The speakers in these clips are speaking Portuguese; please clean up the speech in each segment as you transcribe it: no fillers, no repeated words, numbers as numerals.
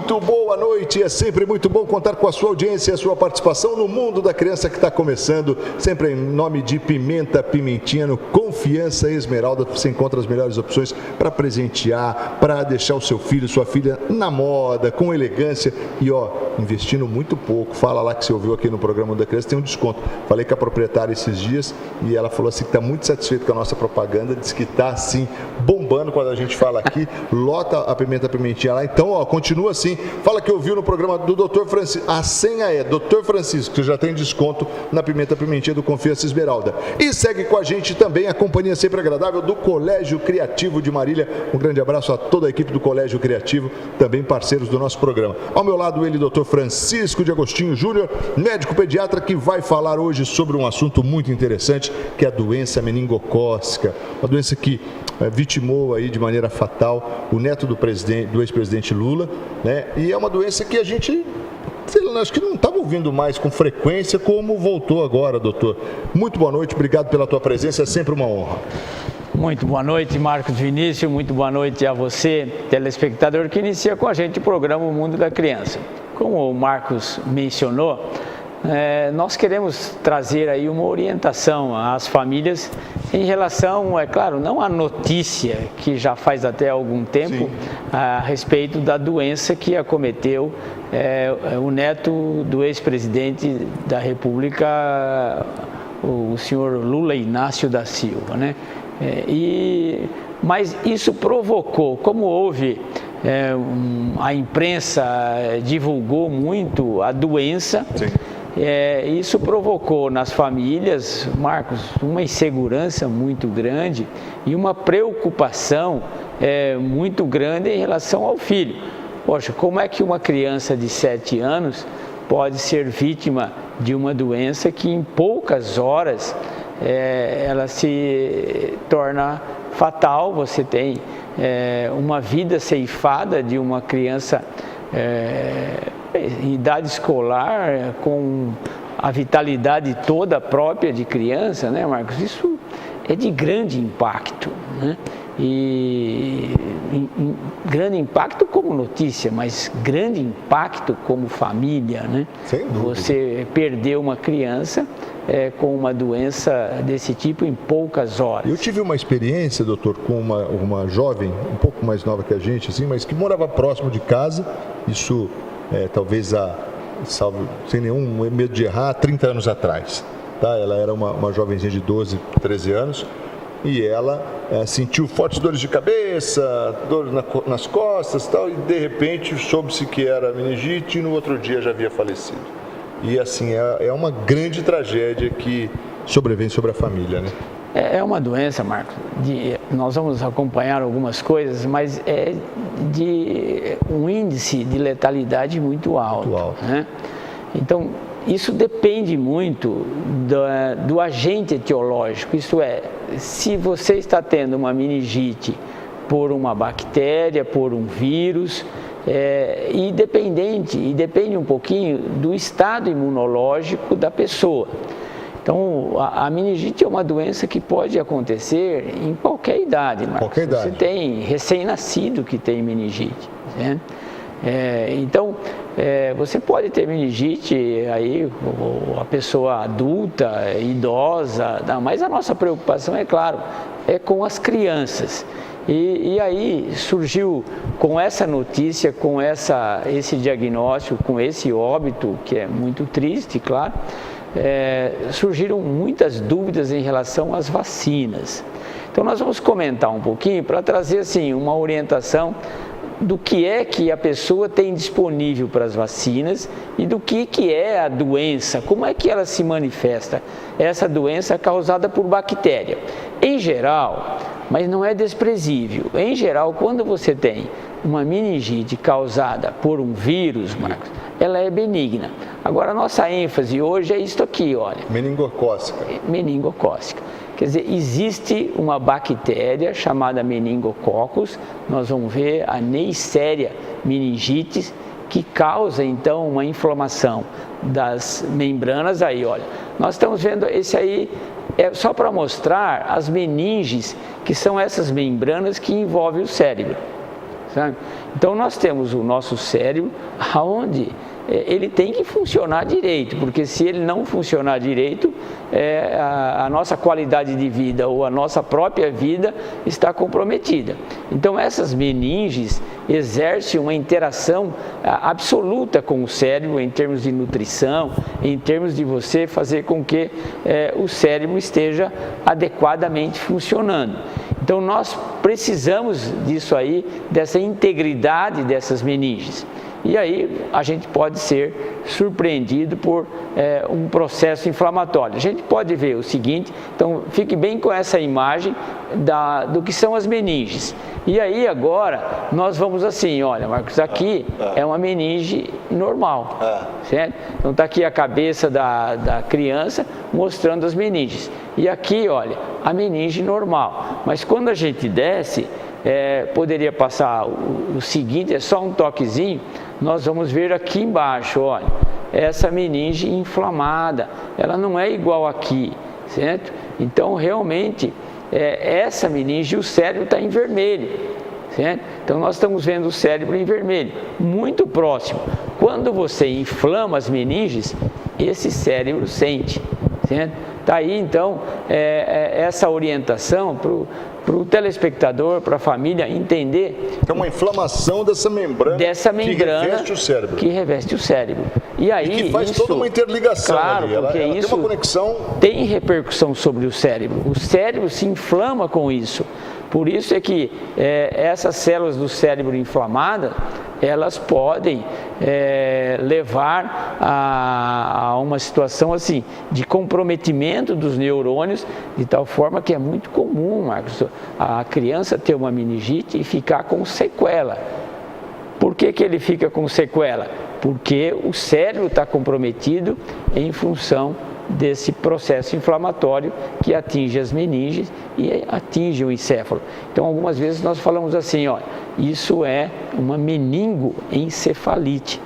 Muito boa noite, é sempre muito bom contar com a sua audiência e a sua participação no Mundo da Criança que está começando, sempre em nome de Pimenta Pimentinha, no Confiança Esmeralda, você encontra as melhores opções para presentear, para deixar o seu filho, sua filha na moda, com elegância e investindo muito pouco. Fala lá que você ouviu aqui no programa Mundo da Criança, tem um desconto. Falei com a proprietária esses dias e ela falou assim que está muito satisfeita com a nossa propaganda, diz que está assim bombando quando a gente fala aqui, lota a Pimenta Pimentinha lá, então continua assim, fala que ouviu no programa do Dr. Francisco, a senha é Dr. Francisco, que já tem desconto na Pimenta Pimentinha do Confiança Esmeralda. E segue com a gente também a companhia sempre agradável do Colégio Criativo de Marília, um grande abraço a toda a equipe do Colégio Criativo, também parceiros do nosso programa. Ao meu lado ele, Dr. Francisco de Agostinho Júnior, médico pediatra, que vai falar hoje sobre um assunto muito interessante, que é a doença meningocócica, uma doença que vitimou aí de maneira fatal o neto do ex-presidente Lula, né? E é uma doença que a gente, acho que não estava ouvindo mais com frequência como voltou agora, doutor. Muito boa noite, obrigado pela tua presença, é sempre uma honra. Muito boa noite, Marcos Vinícius, muito boa noite a você, telespectador, que inicia com a gente o programa O Mundo da Criança. Como o Marcos mencionou, nós queremos trazer aí uma orientação às famílias em relação, é claro, não à notícia que já faz até algum tempo, a respeito da doença que acometeu o neto do ex-presidente da República, o senhor Lula Inácio da Silva, né? Mas isso provocou, como houve, a imprensa divulgou muito a doença. Sim. Isso provocou nas famílias, Marcos, uma insegurança muito grande e uma preocupação muito grande em relação ao filho. Poxa, como é que uma criança de 7 anos pode ser vítima de uma doença que em poucas horas ela se torna fatal? Você tem uma vida ceifada de uma criança em idade escolar, com a vitalidade toda própria de criança, né, Marcos? Isso é de grande impacto, né? Grande impacto como notícia, mas grande impacto como família, né? Sem dúvida. Você perdeu uma criança com uma doença desse tipo em poucas horas. Eu tive uma experiência, doutor, com uma jovem, um pouco mais nova que a gente, assim, mas que morava próximo de casa, isso talvez sem nenhum medo de errar, 30 anos atrás. Tá? Ela era uma jovenzinha de 12, 13 anos e ela sentiu fortes dores de cabeça, dores nas costas e tal, e de repente soube-se que era meningite e no outro dia já havia falecido. E assim, é uma grande tragédia que sobrevém sobre a família, né? É uma doença, Marcos, nós vamos acompanhar algumas coisas, mas é de um índice de letalidade muito alto. Né? Então, isso depende muito do agente etiológico, isso é, se você está tendo uma meningite por uma bactéria, por um vírus, e depende um pouquinho do estado imunológico da pessoa. Então, a meningite é uma doença que pode acontecer em qualquer idade, Marcos. Qualquer idade. Você tem recém-nascido que tem meningite, né? Então, você pode ter meningite aí, a pessoa adulta, idosa, mas a nossa preocupação, é claro, é com as crianças. E aí surgiu com essa notícia, com esse diagnóstico, com esse óbito, que é muito triste, claro, surgiram muitas dúvidas em relação às vacinas. Então nós vamos comentar um pouquinho para trazer assim, uma orientação do que é que a pessoa tem disponível para as vacinas e do que é a doença, como é que ela se manifesta, essa doença causada por bactéria. Em geral, mas não é desprezível, em geral, quando você tem uma meningite causada por um vírus, Marcos, ela é benigna. Agora, a nossa ênfase hoje é isto aqui, olha. Meningocócica. Meningocócica. Quer dizer, existe uma bactéria chamada meningococcus, nós vamos ver a Neisseria meningitis, que causa, então, uma inflamação das membranas. Aí, olha, nós estamos vendo esse aí, só para mostrar as meninges, que são essas membranas que envolvem o cérebro. Sabe? Então nós temos o nosso cérebro onde ele tem que funcionar direito, porque se ele não funcionar direito, a nossa qualidade de vida ou a nossa própria vida está comprometida. Então essas meninges exercem uma interação absoluta com o cérebro em termos de nutrição, em termos de você fazer com que o cérebro esteja adequadamente funcionando. Então nós precisamos disso aí, dessa integridade dessas meninges. E aí a gente pode ser surpreendido por um processo inflamatório. A gente pode ver o seguinte, então fique bem com essa imagem do que são as meninges. E aí agora nós vamos assim, olha Marcos, aqui é uma meninge normal, certo? Então está aqui a cabeça da criança mostrando as meninges. E aqui, olha, a meninge normal. Mas quando a gente desce, poderia passar o seguinte, é só um toquezinho, nós vamos ver aqui embaixo, olha, essa meninge inflamada, ela não é igual aqui, certo? Então realmente, essa meninge, o cérebro está em vermelho, certo? Então nós estamos vendo o cérebro em vermelho, muito próximo. Quando você inflama as meninges, esse cérebro sente, certo? Está aí então essa orientação para o telespectador, para a família entender. É uma inflamação dessa membrana que reveste o cérebro. E aí que faz toda uma interligação. Claro, ali. Porque ela isso tem uma conexão. Tem repercussão sobre o cérebro. O cérebro se inflama com isso. Por isso é que essas células do cérebro inflamadas, elas podem levar a uma situação assim, de comprometimento dos neurônios, de tal forma que é muito comum, Marcos, a criança ter uma meningite e ficar com sequela. Por que ele fica com sequela? Porque o cérebro está comprometido em função desse processo inflamatório que atinge as meninges e atinge o encéfalo. Então, algumas vezes nós falamos assim, ó, isso é uma meningoencefalite.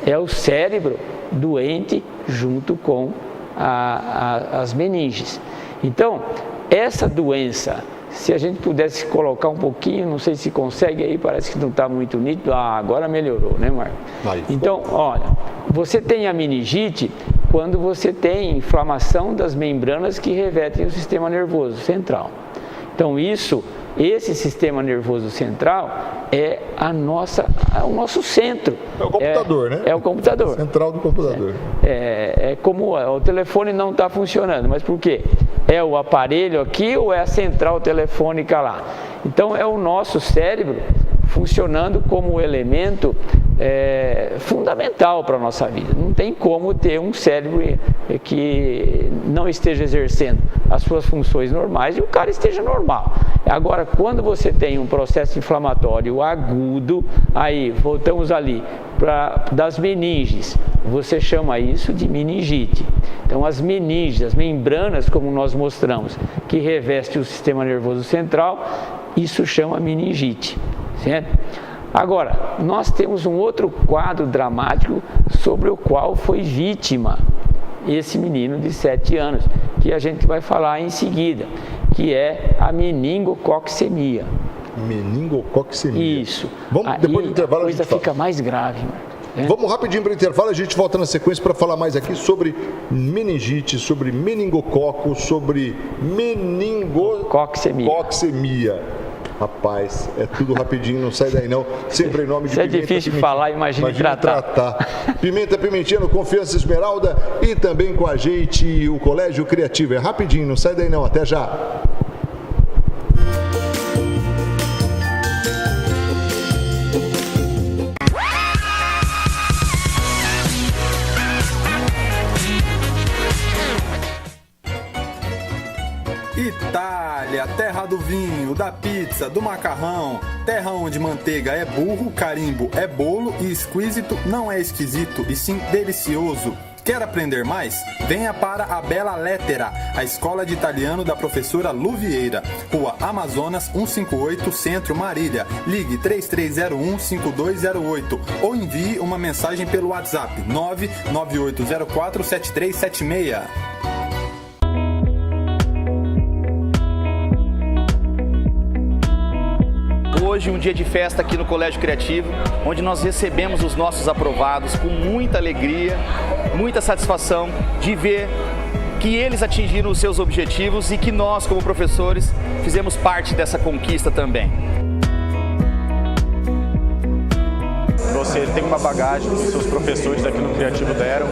É o cérebro doente junto com as meninges. Então, essa doença, se a gente pudesse colocar um pouquinho, não sei se consegue aí, parece que não está muito nítido. Agora melhorou, né, Marcos? Então, olha, você tem a meningite quando você tem inflamação das membranas que revetem o sistema nervoso central. Então, esse sistema nervoso central é o nosso centro. É o computador, né? É o computador. Central do computador. É como o telefone não está funcionando, mas por quê? É o aparelho aqui ou é a central telefônica lá? Então, é o nosso cérebro funcionando como elemento fundamental para a nossa vida. Não tem como ter um cérebro que não esteja exercendo as suas funções normais e o cara esteja normal. Agora, quando você tem um processo inflamatório agudo, aí voltamos ali das meninges, você chama isso de meningite. Então, as meninges, as membranas, como nós mostramos, que reveste o sistema nervoso central, isso chama meningite, certo? Agora, nós temos um outro quadro dramático sobre o qual foi vítima esse menino de 7 anos, que a gente vai falar em seguida, que é a meningococcemia. Meningococcemia. Isso. Vamos, depois do intervalo, a coisa fica mais grave, né? Vamos rapidinho para o intervalo, a gente volta na sequência para falar mais aqui sobre meningite, sobre meningococo, sobre meningococcemia. Rapaz, é tudo rapidinho, não sai daí não. Sempre em nome de Pimenta. Isso é difícil de falar, imagina tratar. Pimenta Pimentinha, Confiança Esmeralda e também com a gente o Colégio Criativo. É rapidinho, não sai daí não. Até já. Itália, terra do vinho, da pizza, do macarrão, terra onde manteiga é burro, carimbo é bolo e esquisito não é esquisito, e sim delicioso. Quer aprender mais? Venha para a Bella Lettera, a escola de italiano da professora Lu Vieira, Rua Amazonas 158, Centro, Marília. Ligue 3301-5208 ou envie uma mensagem pelo WhatsApp 998047376. hoje um dia de festa aqui no Colégio Criativo, onde nós recebemos os nossos aprovados com muita alegria, muita satisfação de ver que eles atingiram os seus objetivos e que nós, como professores, fizemos parte dessa conquista também. Você tem uma bagagem que seus professores aqui no Criativo deram.